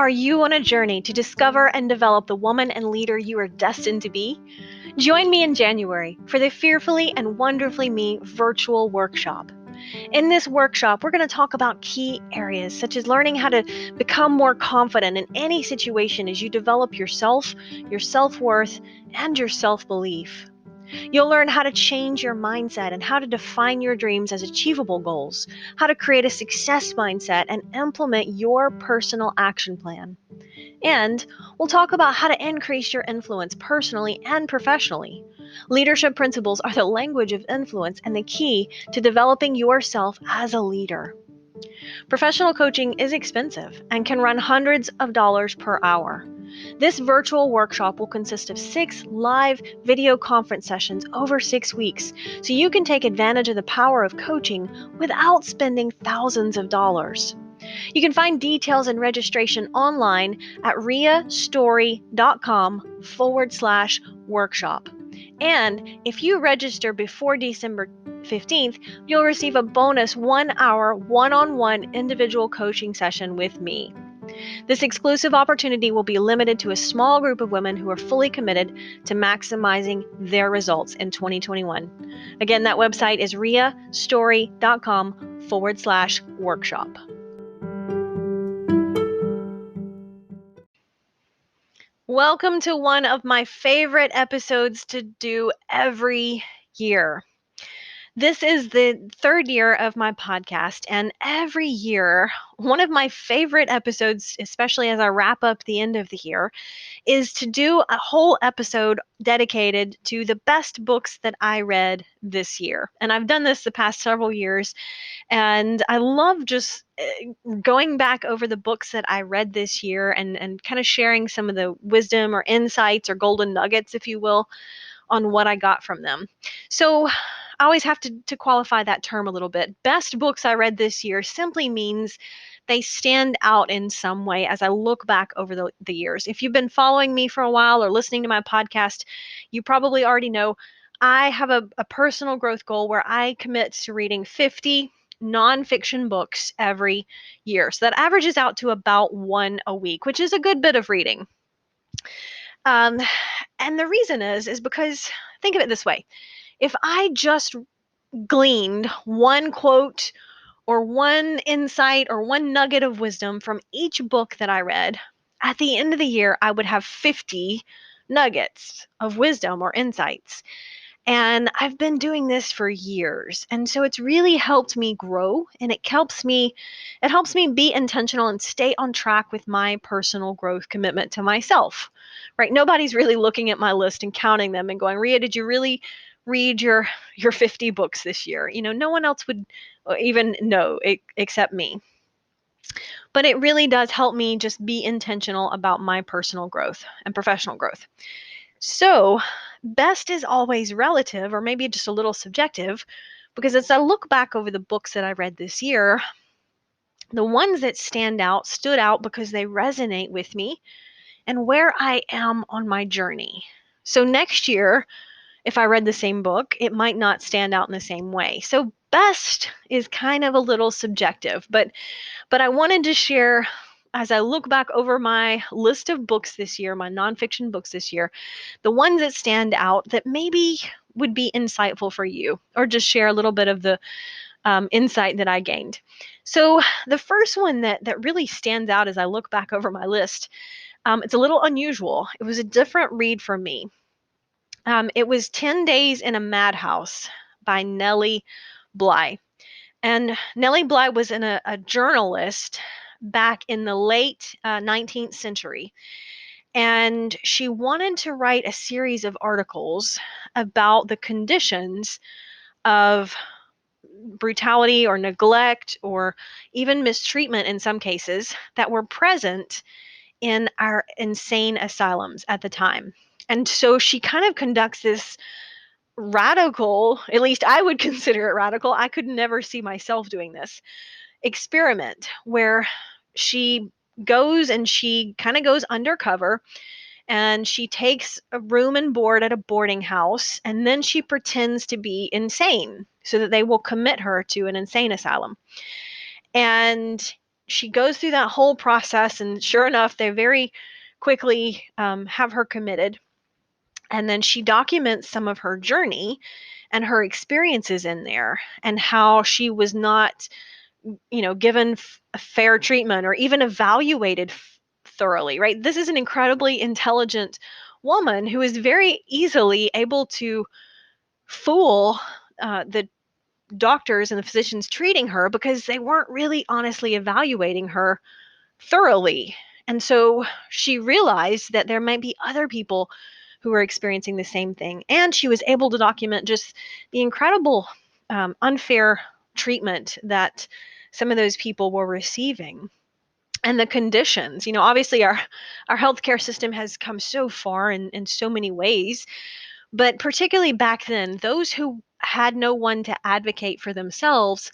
Are you on a journey to discover and develop the woman and leader you are destined to be? Join me in January for the Fearfully and Wonderfully Me virtual workshop. In this workshop, we're going to talk about key areas such as learning how to become more confident in any situation as you develop yourself, your self-worth, and your self-belief. You'll learn how to change your mindset and how to define your dreams as achievable goals, how to create a success mindset, and implement your personal action plan. And we'll talk about how to increase your influence personally and professionally. Leadership principles are the language of influence and the key to developing yourself as a leader. Professional coaching is expensive and can run hundreds of dollars per hour. This virtual workshop will consist of 6 live video conference sessions over 6 weeks, so you can take advantage of the power of coaching without spending thousands of dollars. You can find details and registration online at riastory.com/workshop. And if you register before December 15th, you'll receive a bonus 1-hour one-on-one individual coaching session with me. This exclusive opportunity will be limited to a small group of women who are fully committed to maximizing their results in 2021. Again, that website is riastory.com/workshop. Welcome to one of my favorite episodes to do every year. This is the 3rd year of my podcast, and every year, one of my favorite episodes, especially as I wrap up the end of the year, is to do a whole episode dedicated to the best books that I read this year. And I've done this the past several years, and I love just going back over the books that I read this year and kind of sharing some of the wisdom or insights or golden nuggets, if you will, on what I got from them. So I always have to qualify that term a little bit. Best books I read this year simply means they stand out in some way as I look back over the years. If you've been following me for a while or listening to my podcast, you probably already know I have a personal growth goal where I commit to reading 50 nonfiction books every year. So that averages out to about 1 a week, which is a good bit of reading. And the reason is because think of it this way. If I just gleaned one quote or one insight or one nugget of wisdom from each book that I read, at the end of the year, I would have 50 nuggets of wisdom or insights. And I've been doing this for years. And so it's really helped me grow, and it helps me be intentional and stay on track with my personal growth commitment to myself. Right? Nobody's really looking at my list and counting them and going, "Ria, did you really read your 50 books this year?" No one else would even know except me. But it really does help me just be intentional about my personal growth and professional growth. So, best is always relative, or maybe just a little subjective, because as I look back over the books that I read this year, the ones that stood out because they resonate with me and where I am on my journey. So, next year, if I read the same book, it might not stand out in the same way. So, best is kind of a little subjective, but I wanted to share as I look back over my list of books this year, my nonfiction books this year, the ones that stand out that maybe would be insightful for you, or just share a little bit of the insight that I gained. So the first one that really stands out as I look back over my list, it's a little unusual. It was a different read for me. It was 10 Days in a Madhouse by Nellie Bly. And Nellie Bly was a journalist back in the late 19th century. And she wanted to write a series of articles about the conditions of brutality or neglect or even mistreatment in some cases that were present in our insane asylums at the time. And so she kind of conducts this radical, at least I would consider it radical. I could never see myself doing this experiment where she goes and she kind of goes undercover and she takes a room and board at a boarding house, and then she pretends to be insane so that they will commit her to an insane asylum. And she goes through that whole process, and sure enough, they very quickly have her committed. And then she documents some of her journey and her experiences in there, and how she was not, given fair treatment or even evaluated thoroughly, right? This is an incredibly intelligent woman who is very easily able to fool the doctors and the physicians treating her, because they weren't really honestly evaluating her thoroughly. And so she realized that there might be other people who were experiencing the same thing. And she was able to document just the incredible unfair treatment that some of those people were receiving, and the conditions. Obviously our healthcare system has come so far in so many ways, but particularly back then, those who had no one to advocate for themselves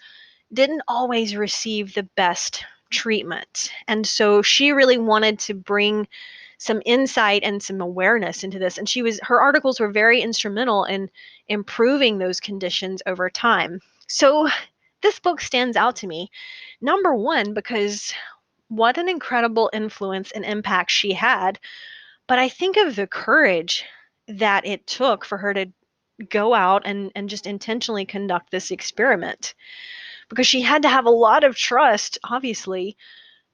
didn't always receive the best treatment. And so she really wanted to bring some insight and some awareness into this. And her articles were very instrumental in improving those conditions over time. So this book stands out to me, number one, because what an incredible influence and impact she had. But I think of the courage that it took for her to go out and just intentionally conduct this experiment, because she had to have a lot of trust, obviously,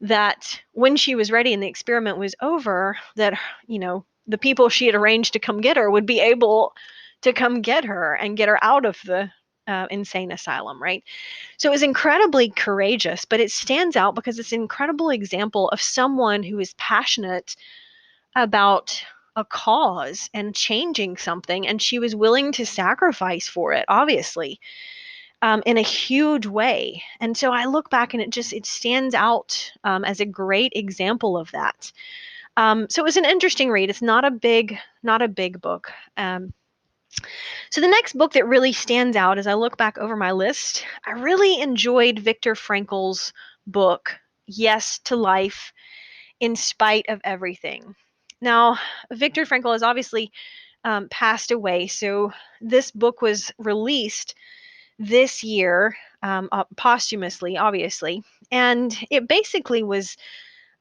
that when she was ready and the experiment was over, that, the people she had arranged to come get her would be able to come get her and get her out of the insane asylum, right? So it was incredibly courageous, but it stands out because it's an incredible example of someone who is passionate about a cause and changing something, and she was willing to sacrifice for it, obviously, in a huge way. And so I look back and it stands out as a great example of that. So it was an interesting read. It's not a big book. So the next book that really stands out as I look back over my list, I really enjoyed Viktor Frankl's book, Yes to Life in Spite of Everything. Now, Viktor Frankl has obviously passed away, so this book was released this year, posthumously, obviously. And it basically was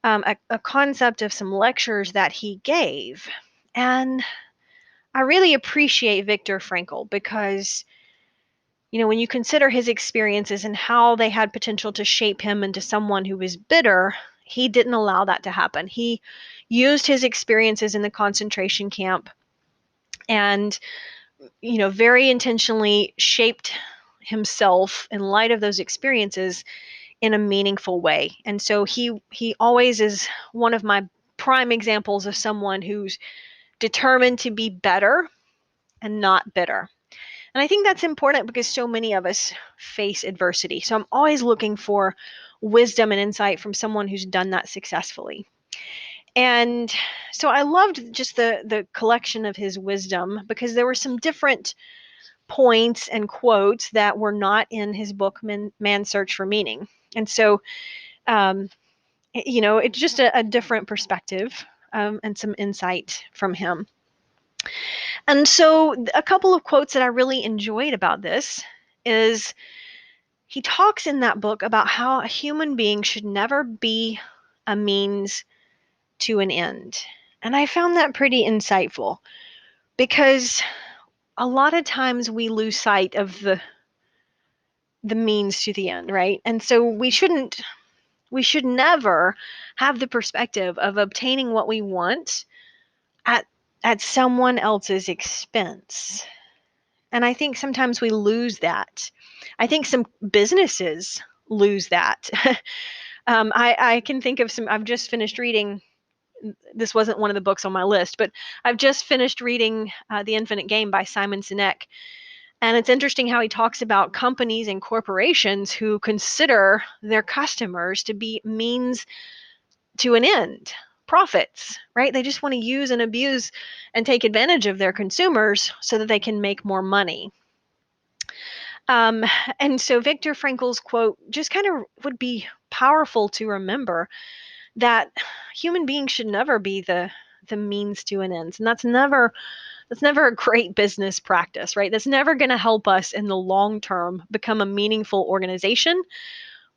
a concept of some lectures that he gave. And I really appreciate Viktor Frankl because, when you consider his experiences and how they had potential to shape him into someone who was bitter, he didn't allow that to happen. He used his experiences in the concentration camp and, very intentionally shaped himself in light of those experiences in a meaningful way. And so he always is one of my prime examples of someone who's determined to be better and not bitter. And I think that's important because so many of us face adversity. So I'm always looking for wisdom and insight from someone who's done that successfully. And so I loved just the collection of his wisdom, because there were some different points and quotes that were not in his book, Man's Search for Meaning. And so, it's just a different perspective and some insight from him. And so a couple of quotes that I really enjoyed about this is he talks in that book about how a human being should never be a means to an end. And I found that pretty insightful, because a lot of times we lose sight of the means to the end, right? And so we should never have the perspective of obtaining what we want at someone else's expense. And I think sometimes we lose that. I think some businesses lose that. I can think of some, I've just finished reading, this wasn't one of the books on my list, but I've just finished reading The Infinite Game by Simon Sinek. And it's interesting how he talks about companies and corporations who consider their customers to be means to an end, profits, right? They just want to use and abuse and take advantage of their consumers so that they can make more money. And so Viktor Frankl's quote just kind of would be powerful to remember, that human beings should never be the means to an end. And that's never a great business practice, right? That's never going to help us in the long term become a meaningful organization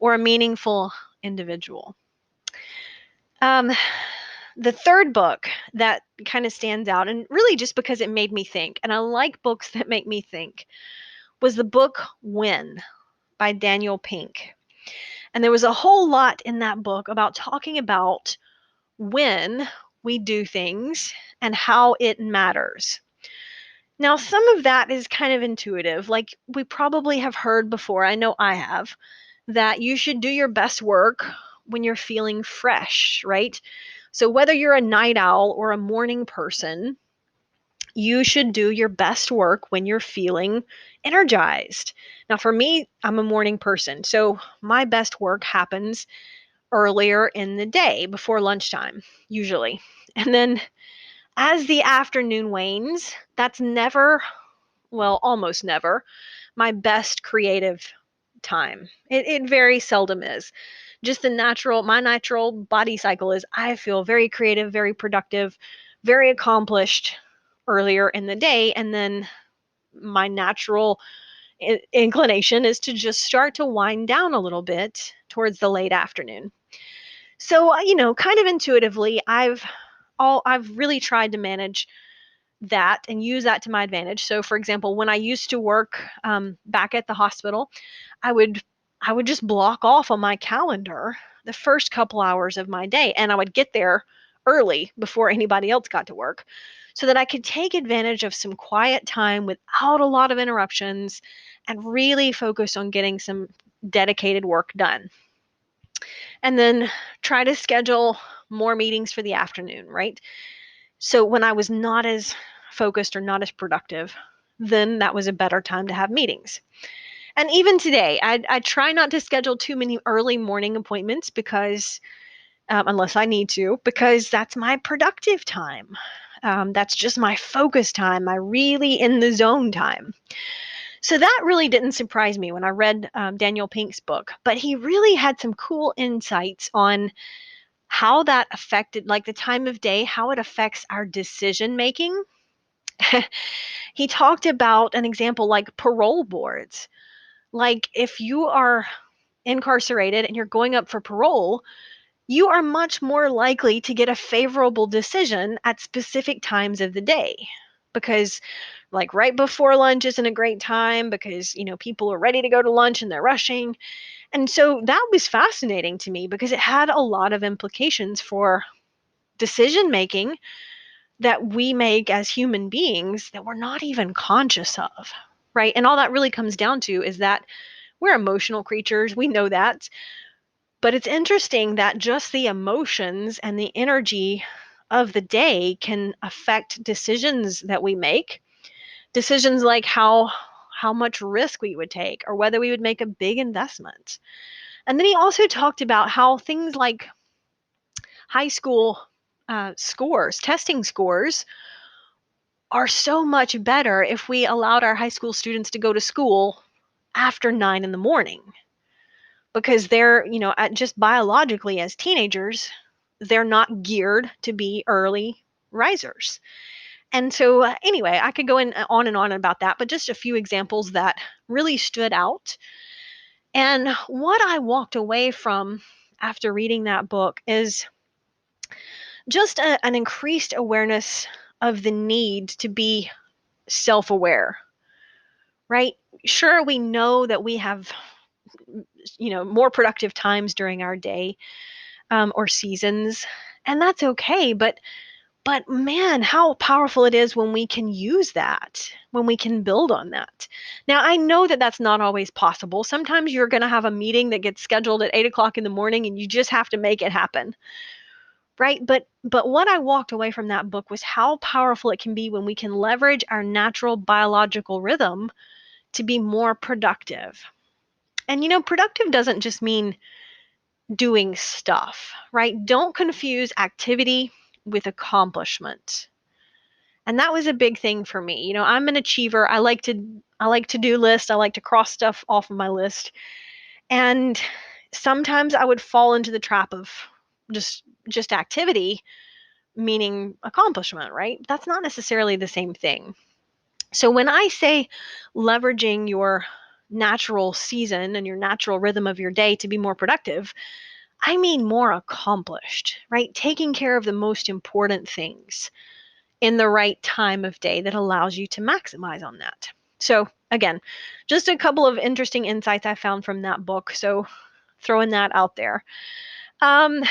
or a meaningful individual. The third book that kind of stands out, and really just because it made me think, and I like books that make me think, was the book When by Daniel Pink. And there was a whole lot in that book about talking about when we do things and how it matters. Now, some of that is kind of intuitive. Like we probably have heard before, I know I have, that you should do your best work when you're feeling fresh, right? So whether you're a night owl or a morning person, you should do your best work when you're feeling energized. Now, for me, I'm a morning person. So my best work happens earlier in the day before lunchtime, usually. And then as the afternoon wanes, that's never, well, almost never, my best creative time. It very seldom is. Just my natural body cycle is I feel very creative, very productive, very accomplished earlier in the day. And then my natural inclination is to just start to wind down a little bit towards the late afternoon. So, kind of intuitively, I've really tried to manage that and use that to my advantage. So, for example, when I used to work back at the hospital, I would I would just block off on my calendar the first couple hours of my day, and I would get there early before anybody else got to work, so that I could take advantage of some quiet time without a lot of interruptions, and really focus on getting some dedicated work done. And then try to schedule more meetings for the afternoon, right? So when I was not as focused or not as productive, then that was a better time to have meetings. And even today, I try not to schedule too many early morning appointments because, unless I need to, because that's my productive time. That's just my focus time, my really in the zone time. So that really didn't surprise me when I read Daniel Pink's book, but he really had some cool insights on how that affected, like the time of day, how it affects our decision making. He talked about an example like parole boards. Like if you are incarcerated and you're going up for parole, you are much more likely to get a favorable decision at specific times of the day. Because like right before lunch isn't a great time because, people are ready to go to lunch and they're rushing. And so that was fascinating to me because it had a lot of implications for decision making that we make as human beings that we're not even conscious of, right? And all that really comes down to is that we're emotional creatures. We know that. But it's interesting that just the emotions and the energy of the day can affect decisions that we make. Decisions like how much risk we would take or whether we would make a big investment. And then he also talked about how things like high school scores, testing scores, are so much better if we allowed our high school students to go to school after 9 in the morning because they're, just biologically as teenagers, they're not geared to be early risers. And so, anyway, I could go on and on about that, but just a few examples that really stood out. And what I walked away from after reading that book is just an increased awareness of the need to be self aware, right? Sure, we know that we have, more productive times during our day or seasons, and that's okay. But man, how powerful it is when we can use that, when we can build on that. Now, I know that that's not always possible. Sometimes you're going to have a meeting that gets scheduled at 8 o'clock in the morning and you just have to make it happen. Right. But what I walked away from that book was how powerful it can be when we can leverage our natural biological rhythm to be more productive. And productive doesn't just mean doing stuff, right? Don't confuse activity with accomplishment. And that was a big thing for me. I'm an achiever. I like to do lists. I like to cross stuff off of my list. And sometimes I would fall into the trap of just activity, meaning accomplishment, right? That's not necessarily the same thing. So when I say leveraging your natural season and your natural rhythm of your day to be more productive, I mean more accomplished, right? Taking care of the most important things in the right time of day that allows you to maximize on that. So, again, just a couple of interesting insights I found from that book. So, throwing that out there. Um,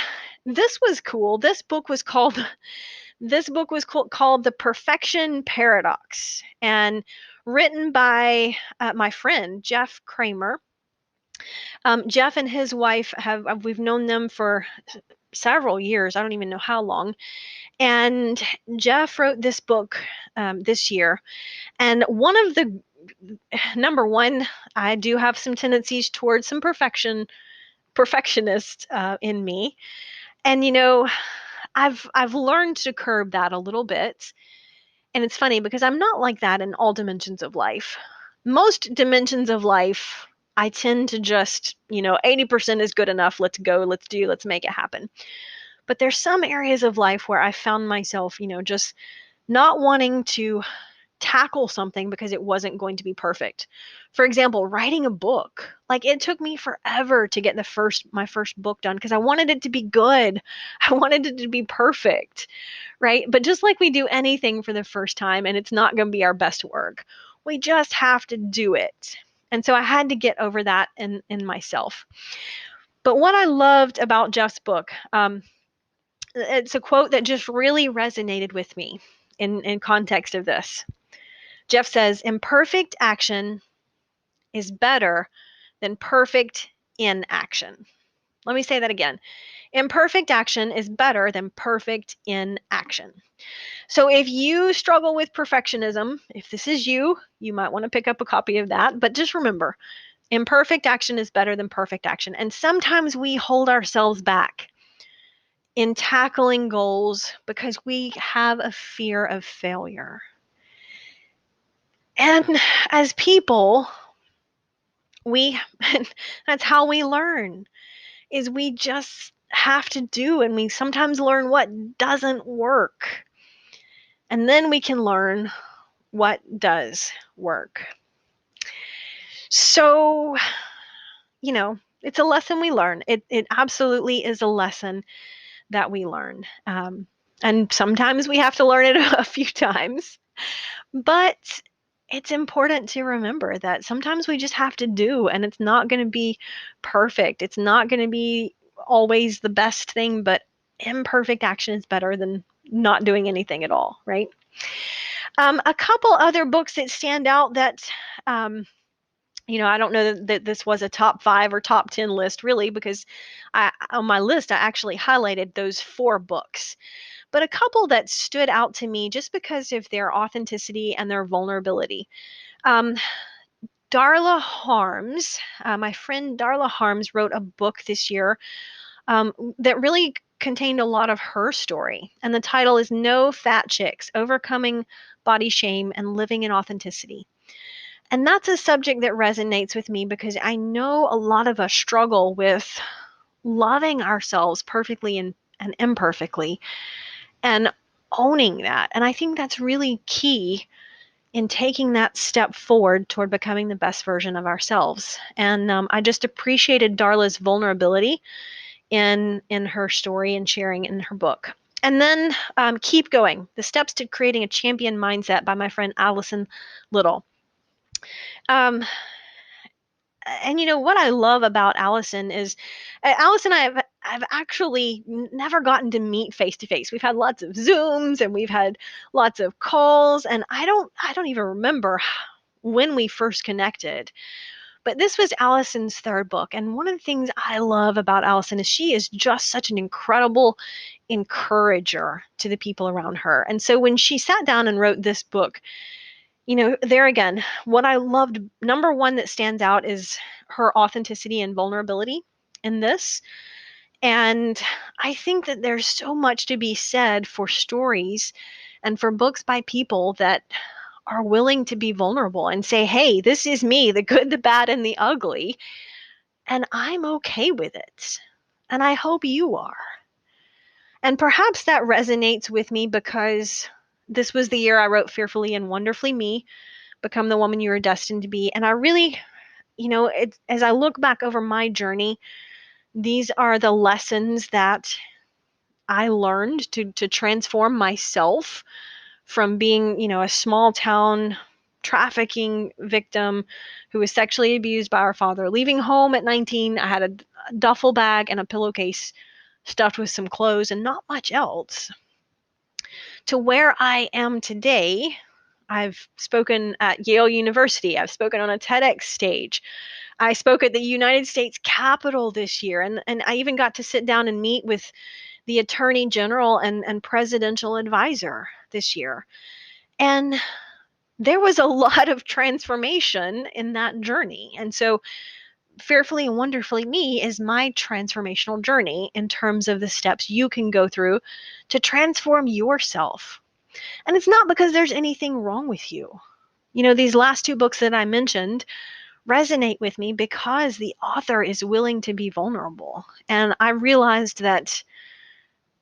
this was cool. This book was called The Perfection Paradox, and written by my friend Jeff Kramer. Jeff and his wife we've known them for several years. I don't even know how long. And Jeff wrote this book this year. And one of the number one, I do have some tendencies towards some perfectionist in me. And I've learned to curb that a little bit. And it's funny because I'm not like that in all dimensions of life. Most dimensions of life, I tend to just, 80% is good enough. Let's go, let's make it happen. But there's some areas of life where I found myself, just not wanting to tackle something because it wasn't going to be perfect. For example, writing a book. Like, it took me forever to get my first book done because I wanted it to be good. I wanted it to be perfect, right? But just like we do anything for the first time and it's not going to be our best work, we just have to do it. And so I had to get over that in myself. But what I loved about Jeff's book, it's a quote that just really resonated with me in context of this. Jeff says, imperfect action is better than perfect inaction. Let me say that again. Imperfect action is better than perfect inaction. So if you struggle with perfectionism, if this is you, you might want to pick up a copy of that. But just remember, imperfect action is better than perfect action. And sometimes we hold ourselves back in tackling goals because we have a fear of failure. And as people, we that's how we learn, is we just have to do, and we sometimes learn what doesn't work. And then we can learn what does work. So, it's a lesson we learn. It absolutely is a lesson that we learn. And sometimes we have to learn it a few times. But it's important to remember that sometimes we just have to do, and it's not going to be perfect. It's not going to be always the best thing, but imperfect action is better than not doing anything at all, right? A couple other books that stand out that, I don't know that this was a top 5 or top 10 list really, because on my list, I actually highlighted those 4 books. But a couple that stood out to me just because of their authenticity and their vulnerability. Um, Darla Harms, my friend Darla Harms, wrote a book this year that really contained a lot of her story. And the title is No Fat Chicks: Overcoming Body Shame and Living in Authenticity. And that's a subject that resonates with me because I know a lot of us struggle with loving ourselves perfectly and imperfectly, and owning that. And I think that's really key in taking that step forward toward becoming the best version of ourselves. And I just appreciated Darla's vulnerability in her story and sharing in her book. And then Keep Going: The Steps to Creating a Champion Mindset by my friend Allison Little. Um, and what I love about Allison is Allison and I've actually never gotten to meet face to face. We've had lots of Zooms and we've had lots of calls, and I don't even remember when we first connected. But this was Allison's 3rd book, and one of the things I love about Allison is she is just such an incredible encourager to the people around her. And so when she sat down and wrote this book, there again, what I loved, number one that stands out is her authenticity and vulnerability in this. And I think that there's so much to be said for stories and for books by people that are willing to be vulnerable and say, hey, this is me, the good, the bad, and the ugly, and I'm okay with it. And I hope you are. And perhaps that resonates with me because this was the year I wrote Fearfully and Wonderfully Me, Become the Woman You Are Destined to Be. And I really, as I look back over my journey, These are the lessons that I learned to transform myself from being, a small town trafficking victim who was sexually abused by our father, leaving home at 19. I had a duffel bag and a pillowcase stuffed with some clothes and not much else, to where I am today. I've spoken at Yale University. I've spoken on a TEDx stage. I spoke at the United States Capitol this year, and I even got to sit down and meet with the Attorney General and Presidential Advisor this year. And there was a lot of transformation in that journey. And so, Fearfully and Wonderfully Me is my transformational journey in terms of the steps you can go through to transform yourself. And it's not because there's anything wrong with you. These last two books that I mentioned resonate with me because the author is willing to be vulnerable. And I realized that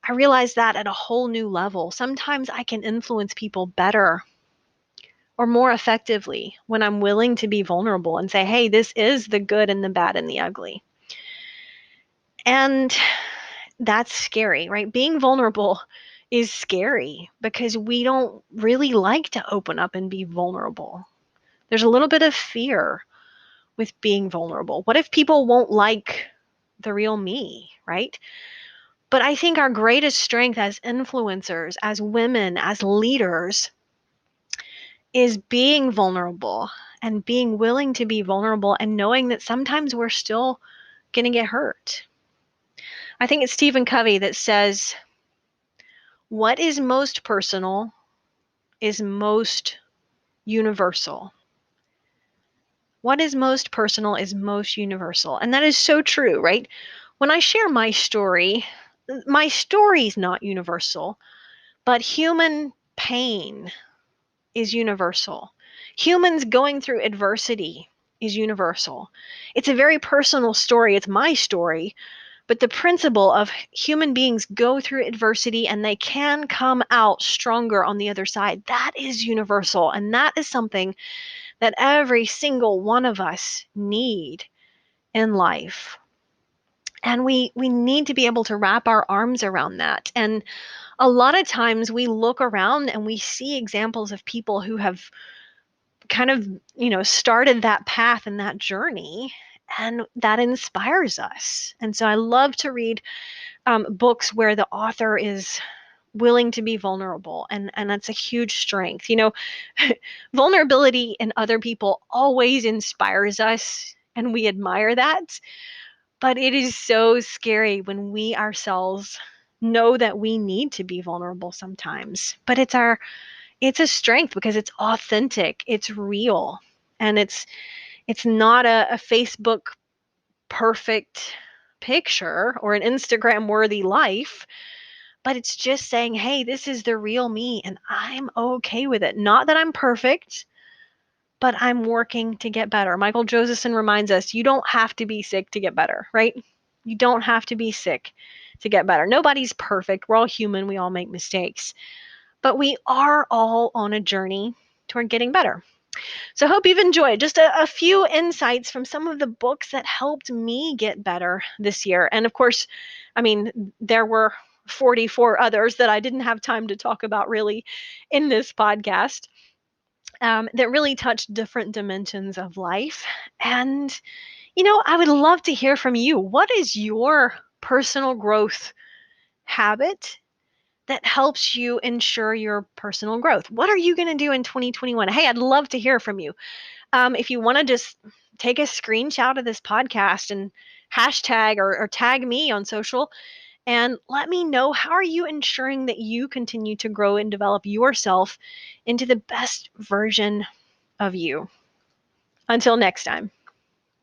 at a whole new level. Sometimes I can influence people better or more effectively when I'm willing to be vulnerable and say, hey, this is the good and the bad and the ugly. And that's scary, right? Being vulnerable is scary because we don't really like to open up and be vulnerable. There's a little bit of fear with being vulnerable. What if people won't like the real me, right? But I think our greatest strength as influencers, as women, as leaders, is being vulnerable and being willing to be vulnerable and knowing that sometimes we're still going to get hurt. I think it's Stephen Covey that says, what is most personal is most universal. What is most personal is most universal. And that is so true, right? When I share my story is not universal, but human pain is universal. Humans going through adversity is universal. It's a very personal story. It's my story. But the principle of human beings go through adversity and they can come out stronger on the other side, that is universal. And that is something that every single one of us need in life. And we need to be able to wrap our arms around that. And a lot of times we look around and we see examples of people who have kind of, started that path and that journey, and that inspires us. And so I love to read books where the author is willing to be vulnerable, and that's a huge strength. Vulnerability in other people always inspires us, and we admire that. But it is so scary when we ourselves know that we need to be vulnerable sometimes. But it's a strength because it's authentic, it's real, and it's not a Facebook perfect picture or an Instagram worthy life, but it's just saying, hey, this is the real me and I'm okay with it. Not that I'm perfect, but I'm working to get better. Michael Josephson reminds us, you don't have to be sick to get better, right? You don't have to be sick to get better. Nobody's perfect. We're all human. We all make mistakes, but we are all on a journey toward getting better. So I hope you've enjoyed just a few insights from some of the books that helped me get better this year. And of course, there were 44 others that I didn't have time to talk about really in this podcast, that really touched different dimensions of life. And, I would love to hear from you. What is your personal growth habit that helps you ensure your personal growth? What are you going to do in 2021? Hey, I'd love to hear from you. If you want to just take a screenshot of this podcast and hashtag or tag me on social and let me know, how are you ensuring that you continue to grow and develop yourself into the best version of you? Until next time.